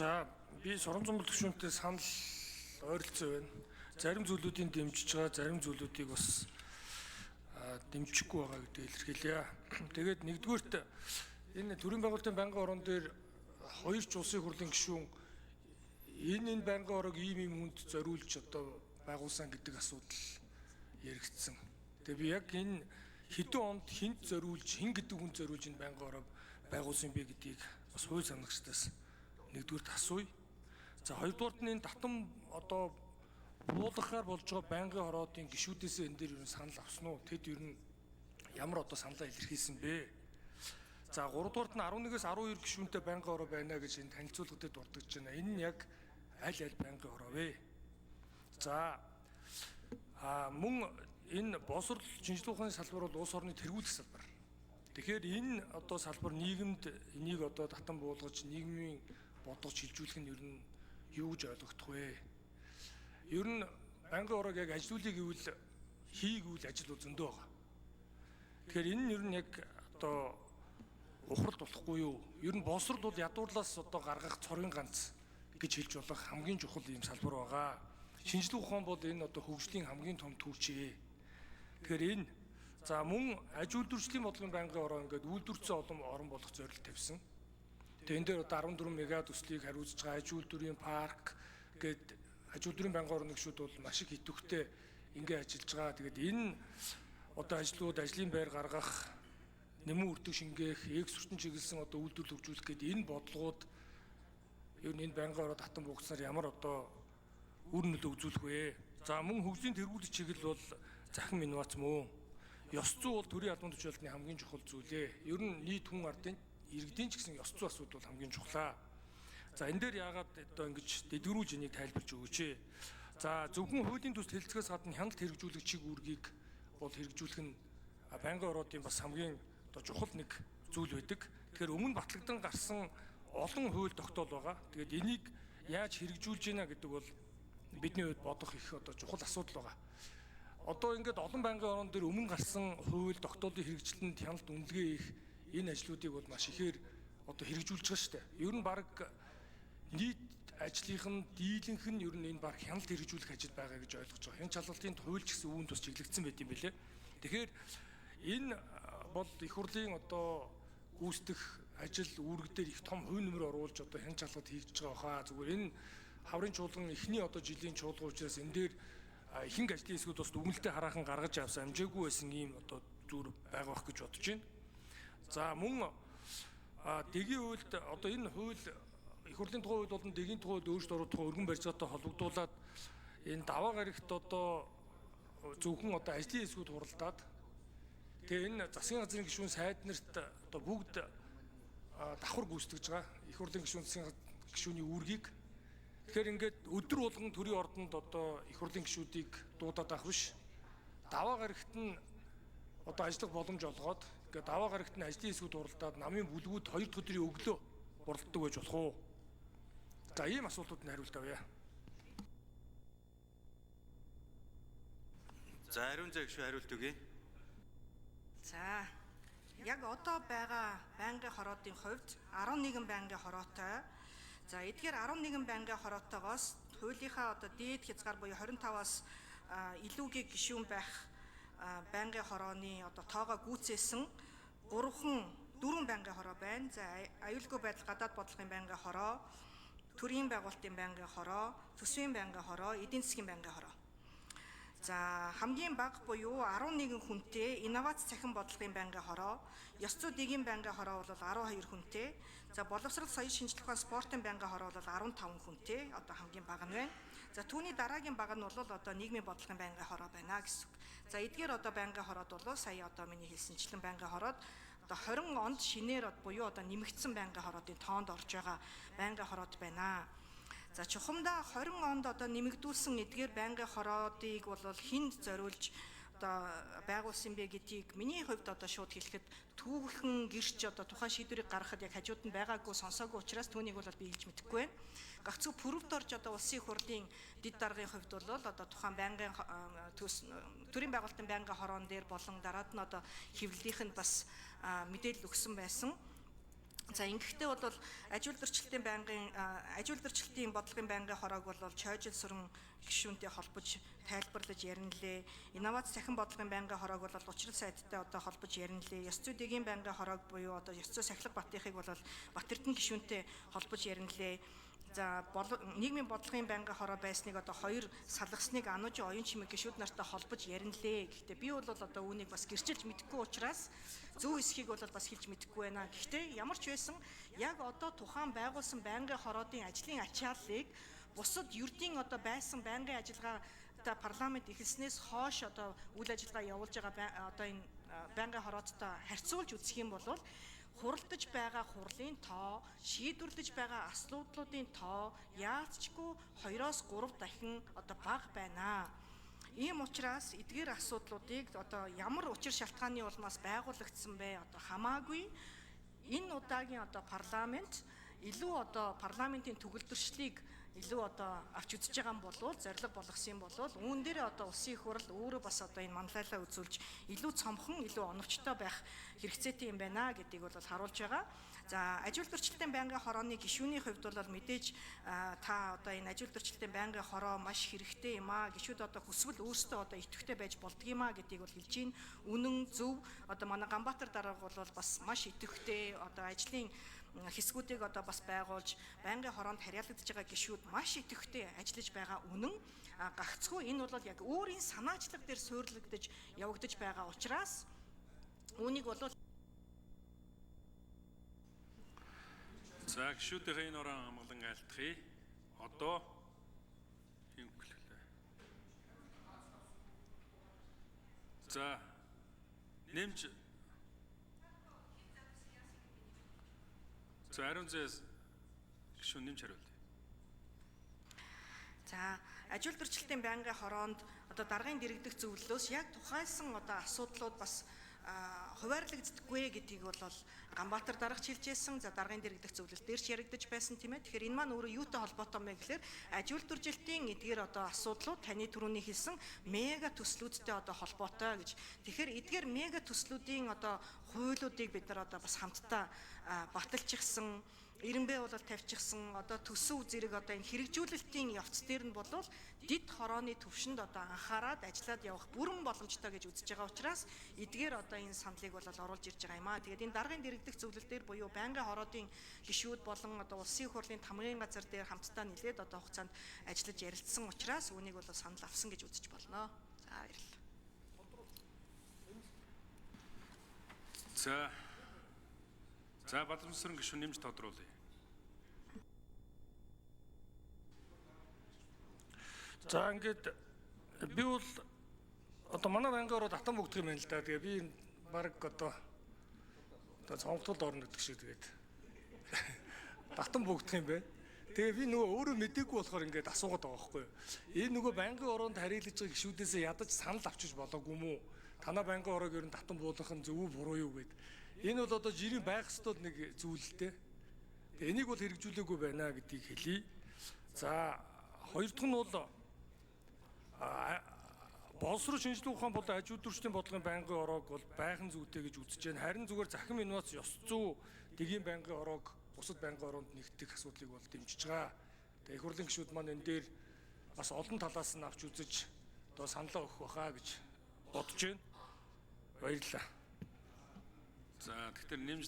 За би Суран зам бүлэгшүүнтэй санал ойролцоо байна. Зарим зүйлүүдийн дэмжиж байгаа, зарим зүйлүүдийг бас дэмжихгүй байгаа гэдэг илэрхийлье. Тэгээд нэгдүгüүрт энэ төрийн байгуулалтын байнгын орон дээр хоёр ч улсын хурлын гишүүн энэ байнгын орог ийм хүнд зориулж одоо байгуулсан гэдэг асуудал яригдсан. Тэгээд би яг энэ хэдэн онд хинт зориулж, хин гэдэг хүнд зориулж энэ байнгын орог байгуулсан бэ гэдгийг бас хууль санагчдаас нэгдүгüүрт асууя. За хоёрдугаарт нь энэ татам одоо буулгахаар болж байгаа байнгын хороодын гишүүдээс энэ дээр юу санал авсан уу? Тэд ер нь ямар одоо саналаа илэрхийлсэн бэ? За гуравдугаарт нь 11-ээс 12 гишүүнтэй байнгын хороо байна гэж энэ танилцуулгад дурдж байна. Энэ нь яг аль байнгын хороо вэ? За мөн энэ боловсрол шинжилгээ ухааны салбар бол улс орны тэргуулах салбар. Тэгэхээр энэ одоо салбар нийгэмд энийг одоо татан буулгаж нийгмийн бодгож шилжүүлэх нь ер нь юу гэж ойлгох вэ? Ер нь байнгын хорог яг ажилуулъя гэвэл хийгүүл ажил зөндөө байгаа. Тэгэхээр энэ нь ер нь яг одоо ухрал болохгүй юу? Ер нь боловсрол бол ядуурлаас одоо гаргах цорын ганц гэж хэлж болох хамгийн чухал ийм салбар байгаа. Шинжилгээ ухаан бол энэ одоо хөгжлийн хамгийн том түвшээ. Тэгэхээр энэ за мөн аж үйлдвэрчлийн бодлогын байнгын ороо ингээд үйлдвэрцэн олон орон болох зорилт тавьсан. Тэгээ энэ дээр одоо 14 мега төслийг хариуцж байгаа аж үйлдвэрийн парк гээд аж үйлдвэрийн байнгын орны гишүүд бол маш их идэвхтэй ингээд ажиллаж байгаа. Тэгээд энэ одоо ажлууд ажлын байр гаргах, нэмэн үрдэг шингээх, экспортын чиглэсэн одоо үйлдвэрлэл хөгжүүлэх гээд энэ бодлогууд ер нь энэ байнгын ороо татан буугдсанаар ямар одоо үр нөлөө үзүүлэх вэ? За мөн хөгжлийн тэргүүлэх чиглэл бол захин инновац мөн. Ёс зүй бол төрийн албан тушаалтны хамгийн чухал зүйлээ. Ер нь нийт хүн ардын иргэдийн ч гэсэн ёс зүй асуудал бол хамгийн чухлаа. За энэ дээр яагаад одоо ингэж дэдгэрүүлж энийг тайлбарж өгөөч. За зөвхөн хуулийн төсөл хэлцгээс гадна хяналт хэрэгжүүлэх чиг үүргийг бол хэрэгжүүлэх нь байнгын ороодын бас хамгийн одоо чухал нэг зүйл байдаг. Тэгэхээр өмнө батлагдсан гарсан олон хууль тогтоол байгаа. Тэгээд энийг яаж хэрэгжүүлж гинэ гэдэг бол бидний хувьд бодох их одоо чухал асуудал байгаа. Одоо ингээд олон байнгын орон дээр өмнө гарсан хууль тогтоолын хэрэгжилтэнд хяналт үнэлгээ их энэ ажлуудыг бол маш ихээр одоо хэрэгжүүлж байгаа шүү дээ. Ер нь баг нийт ажлынхан дийлэнх нь ер нь энэ баг хяналт хэрэгжүүлэх ажил байгаа гэж ойлгож байгаа. Хяналт шалгалтын хууль ч гэсэн үүнд тус чиглэгдсэн байт юм билээ. Тэгэхээр энэ бол их хурлын одоо гүйцэтгэх ажил үүрэг дээр их том хувь нэмэр оруулж одоо хяналт шалгалт хийж байгаа хаа. Зүгээр энэ хаврын чуулган эхний одоо жилийн чуулга учраас энэ дээр ихэнх ажлын хэсгүүд бас дүгнэлтэд хараахан гаргаж авсан амжаагүй байсан ийм одоо зүйл байгаа бах гэж бодож байна. За мөн дэгийн хуульд одоо энэ хууль их хурлын тухай хууль болон дэгийн тухай хууль өөрчлөлт оруулах өргөн барьцаатай холбогдуулаад энэ даваа гарагт одоо зөвхөн одоо ажлын хэсгүүд хуралдаад тэгээ энэ засгийн газрын гишүүн сайд нарт одоо бүгд давхар гүйцэтгэж байгаа. Их хурлын гишүүн засгийн гишүүний үүргийг тэгэхээр ингээд өдөр болгон төрийн ордонд одоо их хурлын гишүүдийг дуудаад авах биш. Даваа гарагт нь одоо ажиллах боломж олгоод ингээд даваа гарагт нь ажлын хэсгүүд хуралдаад намын бүлгүүд 2 дахь өдрийн өглөө хуралддаг байж болох уу? За ийм асуултууд нь хариулт авъя. За ариун зай гишүүн хариулт өгье. За яг одоо байгаа байнгын хороодын хувьд 11 байнгын хороотой. За эдгээр 11 байнгын хороотойгоос хуулийнхаа одоо дээд хязгаар буюу 25-аас илүүгийн гишүүн байх байнгын хорооны одоо тоогоо гүйцээсэн 4 байнгын хороо байна. За аюулгүй байдал гадаад бодлогын байнгын хороо, төрийн байгуулалтын байнгын хороо, төсвийн байнгын хороо, эдийн засгийн байнгын хороо. За хамгийн бага буюу 11 хүнтэй инновац цахим бодлогын байнгын хороо, ёс зүй дэгийн байнгын хороо бол 12 хүнтэй. За боловсрол соёл шинжилгээ ухаан спортын байнгын хороо бол 15 хүнтэй. Одоо хамгийн бага нь байна. За түүний дараагийн бага нь бол одоо нийгмийн бодлогын байнгын хороо байна гэсэн үг. За эдгээр одоо байнгын хороод бол сая одоо миний хэлсэнчлэн байнгын хороод одоо 20 онд шинээр буюу одоо нэмэгдсэн байнгын хороодын тоонд орж байгаа байнгын хороод байна. За чухамдаа 20 онд одоо нэмэгдүүлсэн эдгээр байнгын хороодыг бол хүнд зориулж одоо байгуулсан бэ гэдгийг миний хувьд одоо шууд хэлэхэд түүхэн гэрч одоо тухайн шийдвэрийг гаргахад яг хажууд нь байгаагүй сонсоогүй учраас түүнийг бол би хэлж мэдэхгүй байна. Гагцхүү пүрэвд орж одоо улсын их хурлын дэд даргын хувьд бол одоо тухайн байнгын төрийн байгуулалтын байнгын хороон дээр болон дараад нь одоо хэвлэлийнх нь бас мэдээлэл өгсөн байсан. За ингэхдээ бол ажилуулал дөрвөлтийн бодлогын байнгын хороог бол чойжил сүрэн гишүүнтэй холбож тайлбарлаж ярилнлээ. Инновац цахим бодлогын байнгын хороог бол учрал сайттай холбож ярилнлээ. Ёс зүйн дэгийн байнгын хороог буюу ёс зүйн сахилга Батынхыг бол Бат Эрдэнэ гишүүнтэй холбож ярилнлээ. За нийгмийн бодлогын байнгын хороо байсныг хоёр салгасныг Ануужийн оюун чимэг гишүүд нартай холбож ярилнлээ. Гэхдээ би бол үүнийг бас гэрчилж мэдэхгүй учраас зөв эсхийг бол бас хэлж мэдэхгүй байна. Гэхдээ ямар ч байсан яг тухайн байгуулсан байнгын хороодын ажлын ачааллыг бусад ердийн байсан байнгын ажиллагаатай парламент эхэлснээс хойш үйл ажиллагаа явуулж байгаа энэ байнгын хороодтой харьцуулж үзэх юм бол хуралдаж байгаа хурлын тоо, шийдвэрлэж байгаа асуудлуудын тоо яалтчгүй 2-3 дахин бага байна. Ийм учраас эдгээр асуудлуудыг ямар учир шалтгааны улмаас байгуулагдсан бэ хамаагүй энэ удаагийн парламент илүү парламентын төгөлдрчлийг илүү авч үзэж байгаа юм болов зориг болгосон юм болов үүн дээр улсын их хурл өөрөө бас энэ манлайлаа үзүүлж илүү цомхон илүү оновчтой байх хэрэгцээтэй юм байна гэдгийг бол харуулж байгаа. За ажилуулал дөрвөлтийн байнгын хорооны гишүүний хувьд бол мэдээж та энэ ажилуулал дөрвөлтийн байнгын хороо маш хэрэгтэй юм аа. Гишүүд хүсвэл өөрсдөө идэвхтэй байж болдго юм аа гэдгийг бол хэлж байна. Үнэн зөв манай Ганбаатар дарга бол бас маш идэвхтэй ажлын хэсгүүдийг бас байгуулж байнгын хороонд харьяалагдж байгаа гишүүд маш идэвхтэй ажиллаж байгаа үнэн. Гагцхүү энэ бол яг өөрийн санаачлаг дээр суйрлагдаж явагдаж байгаа учраас үүнийг бол за гишүүдийн энэ орон амгалан айлтгая. Одоо юм гэлээ. За нэмж за ариун зэс гишүүн нэмж хариулъя. За ажилуулал дөрвөлтийн байнгын хороонд даргын дэргэдэх зөвлөлөөс яг тухайлсан асуудлууд бас хуваарлагддаггүй гэдгийг бол Ганбаатар даргач хэлжсэн. За даргын дэргэдэх зөвлөлт дээр ч яригдаж байсан тийм ээ. Тэгэхээр энэ маань өөрөө юутай холбоотой юм бэ гэхээр ажилуулал дөрвөлтийн эдгээр асуудлууд таны түрүүний хэлсэн мега төслүүдтэй холбоотой гэж. Тэгэхээр эдгээр мега төслүүдийн хуулиудыг бид нар бас хамтдаа баталчихсан Ирэмбэ бол тавьчихсан төсөв зэрэг энэ хэрэгжүүлэлтийн явц дээр нь бол дид хорооны төвшөнд анхаарад ажиллаад явах бүрэн боломжтой гэж үзэж байгаа учраас эдгээр энэ саналыг бол оруулж ирж байгаа юм аа. Тэгээд энэ даргын дэргэдэх зөвлөл дээр буюу байнгын хороодын гишүүд болон улсын их хурлын тамгын газар дээр хамтдаа нэлээд хугацаанд ажиллаж ярилцсан учраас үүнийг бол санал авсан гэж үзэж болно. За баярлалаа. За Баламсрын гишүүн нэмж тодруулъя. За ингээд би бол манай байнгын хороо татан бүгдэх юм байна л да. Тэгээ би баг цомгтолд орно гэдэг шиг тэгээд татан бүгдэх юм бэ. Тэгээ би нөгөө өөрөө мэдээгүй болохоор ингээд асуугаад байгаа байхгүй юу. Энэ нөгөө байнгын хороонд харьяалж байгаа гишүүдээс ядаж санал авчиж болоогүй юм уу? Танаа байнгын хороог ер нь татан буулгах нь зөв үү буруу юу гэд. Энэ бол жирийн байх ёстой нэг зүйл л дээ. Тэгээ энийг бол хэрэгжүүлээгүй байна гэдгийг хэлье. За хоёр дахь нь бол боловсрол шинжилгээ ухаан болон ажилуулал дөрвөлтийн бодлогын байнгын хороог бол байхын зүйтэй гэж үзэж байна. Харин зүгээр захим инновац ёс зүй дэгийн байнгын хороог бусад байнгын хороонд нэгдэх асуудлыг бол дэмжиж байгаа. Тэгээ их хурлын гишүүд маань энэ дээр бас олон талаас нь авч үзэж саналаа өгөх байхаа гэж бодож байна. Баярлалаа. За тэгэхээр нэмж